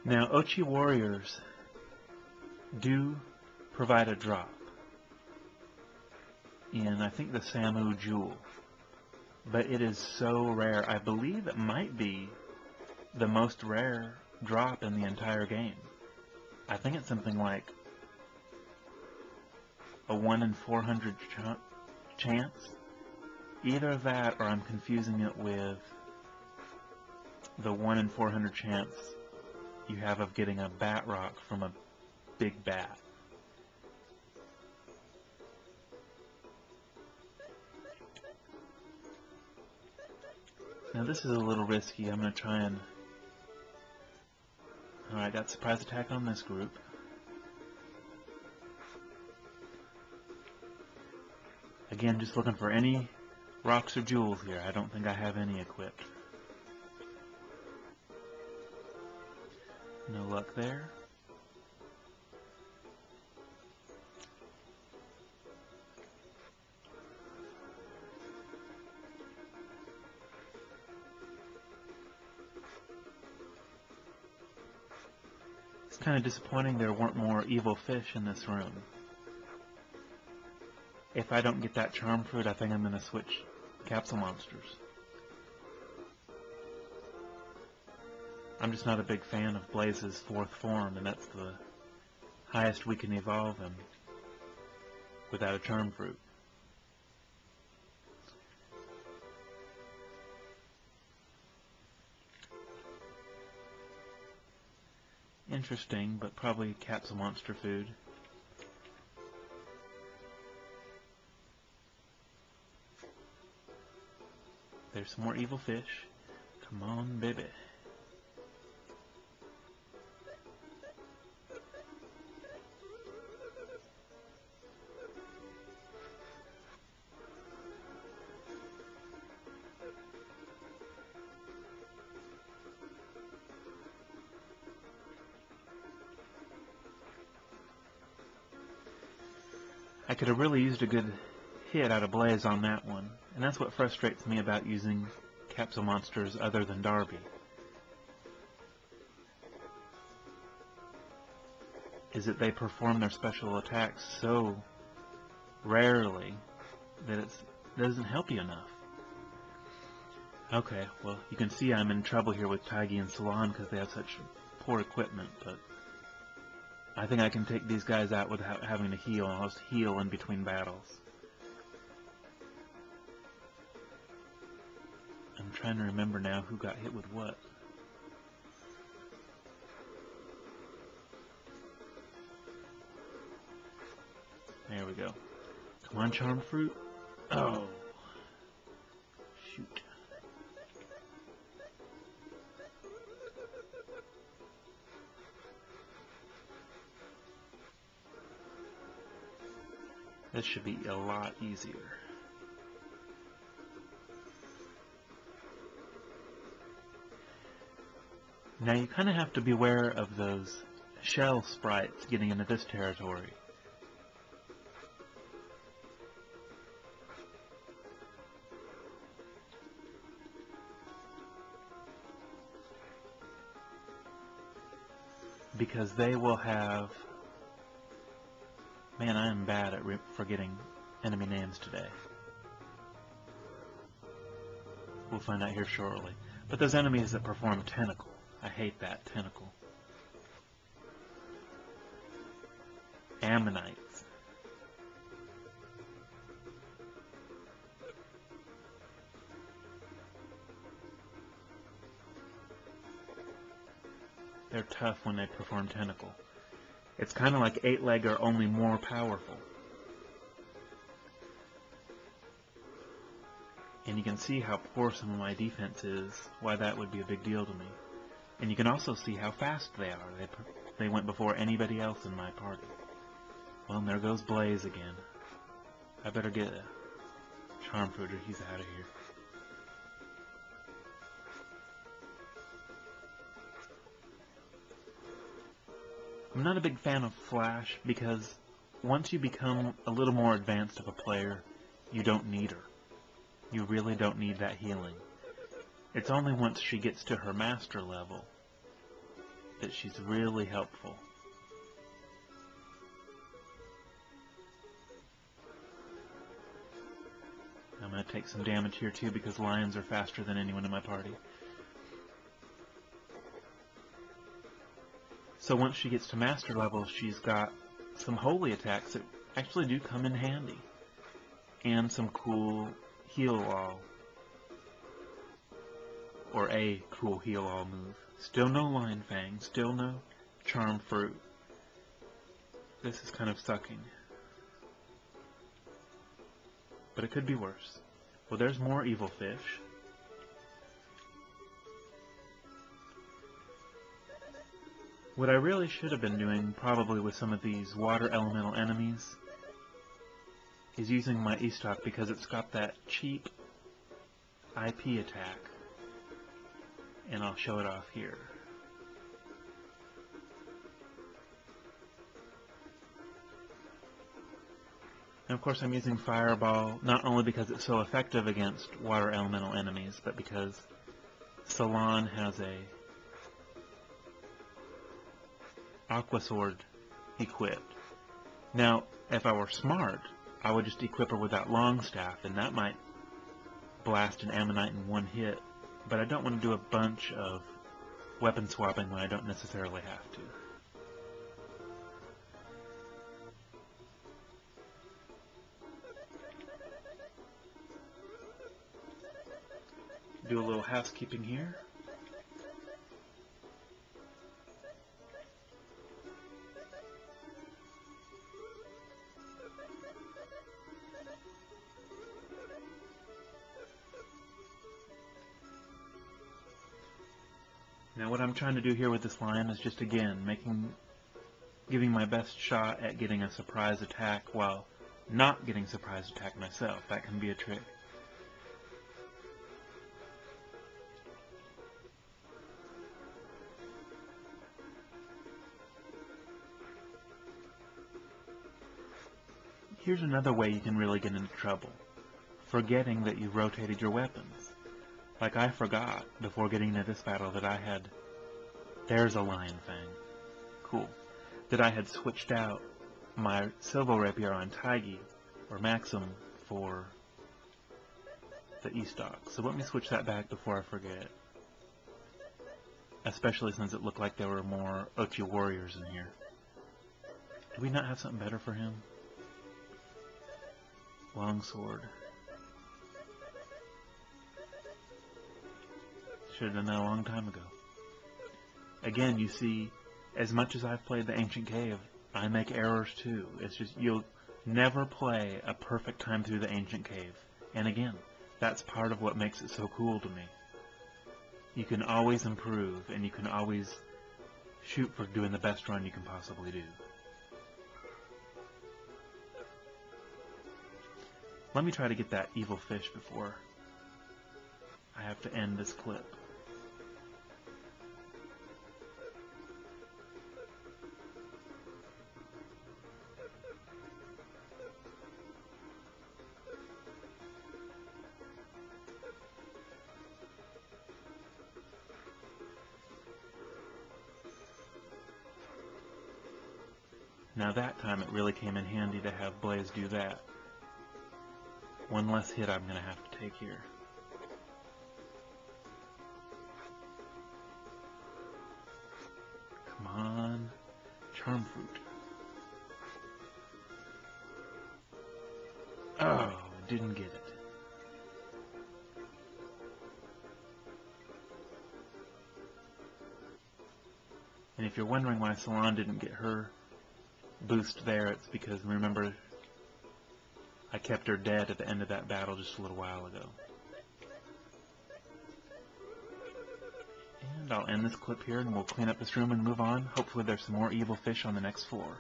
Now, Ochi warriors do provide a drop in, I think, the Samu Jewel, but it is so rare. I believe it might be the most rare drop in the entire game. I think it's something like a 1 in 400 chance. Either that, or I'm confusing it with the 1 in 400 chance you have of getting a bat rock from a big bat. Now this is a little risky. I'm going to try and... Alright, got surprise attack on this group. Again, just looking for any rocks or jewels here. I don't think I have any equipped. No luck there. It's kind of disappointing there weren't more evil fish in this room. If I don't get that charm fruit, I think I'm going to switch capsule monsters. I'm just not a big fan of Blaze's fourth form, and that's the highest we can evolve him without a charm fruit. Interesting, but probably capsule monster food. There's some more evil fish. Come on, baby. I could have really used a good hit out of Blaze on that one, and that's what frustrates me about using capsule monsters other than Darby. Is that they perform their special attacks so rarely that it doesn't help you enough. Okay, well, you can see I'm in trouble here with Taigi and Salon because they have such poor equipment, but I think I can take these guys out without having to heal. I'll just heal in between battles. I'm trying to remember now who got hit with what. There we go. Come on, charm fruit. Oh. Shoot. This should be a lot easier. Now you kind of have to beware of those shell sprites getting into this territory. Because they will have... Man, I am bad at forgetting enemy names today. We'll find out here shortly. But those enemies that perform tentacle. I hate that, tentacle. Ammonites. They're tough when they perform tentacle. It's kind of like 8-legger, only more powerful. And you can see how poor some of my defense is, why that would be a big deal to me. And you can also see how fast they are. They went before anybody else in my party. Well, and there goes Blaze again. I better get a charm fruit or he's out of here. I'm not a big fan of Flash because once you become a little more advanced of a player, you don't need her. You really don't need that healing. It's only once she gets to her master level that she's really helpful. I'm going to take some damage here too because lions are faster than anyone in my party. So once she gets to master level, she's got some holy attacks that actually do come in handy. And some cool heal-all. Or a cool heal-all move. Still no Lion Fang, still no Charm Fruit. This is kind of sucking. But it could be worse. Well, there's more evil fish. What I really should have been doing, probably with some of these water elemental enemies, is using my E-Stock because it's got that cheap IP attack. And I'll show it off here. And of course I'm using Fireball not only because it's so effective against water elemental enemies, but because Salon has a Aqua Sword equipped. Now, if I were smart, I would just equip her with that long staff, and that might blast an Ammonite in one hit. But I don't want to do a bunch of weapon swapping when I don't necessarily have to. Do a little housekeeping here. Now what I'm trying to do here with this lion is just again giving my best shot at getting a surprise attack while not getting surprise attack myself. That can be a trick. Here's another way you can really get into trouble. Forgetting that you rotated your weapons. Like I forgot, before getting into this battle, that I had... There's a Lion Fang. Cool. That I had switched out my Silver Rapier on Taigi, or Maxim, for the E-Stock. So let me switch that back before I forget. Especially since it looked like there were more Ochi warriors in here. Do we not have something better for him? Longsword. Should have done that a long time ago. Again, you see, as much as I've played the Ancient Cave, I make errors too. It's just, you'll never play a perfect time through the Ancient Cave. And again, that's part of what makes it so cool to me. You can always improve, and you can always shoot for doing the best run you can possibly do. Let me try to get that evil fish before I have to end this clip. Now that time it really came in handy to have Blaze do that. One less hit I'm going to have to take here. Come on. Charm Fruit. Oh, I didn't get it. And if you're wondering why Salon didn't get her boost there, it's because, remember, I kept her dead at the end of that battle just a little while ago. And I'll end this clip here and we'll clean up this room and move on. Hopefully there's some more evil fish on the next floor.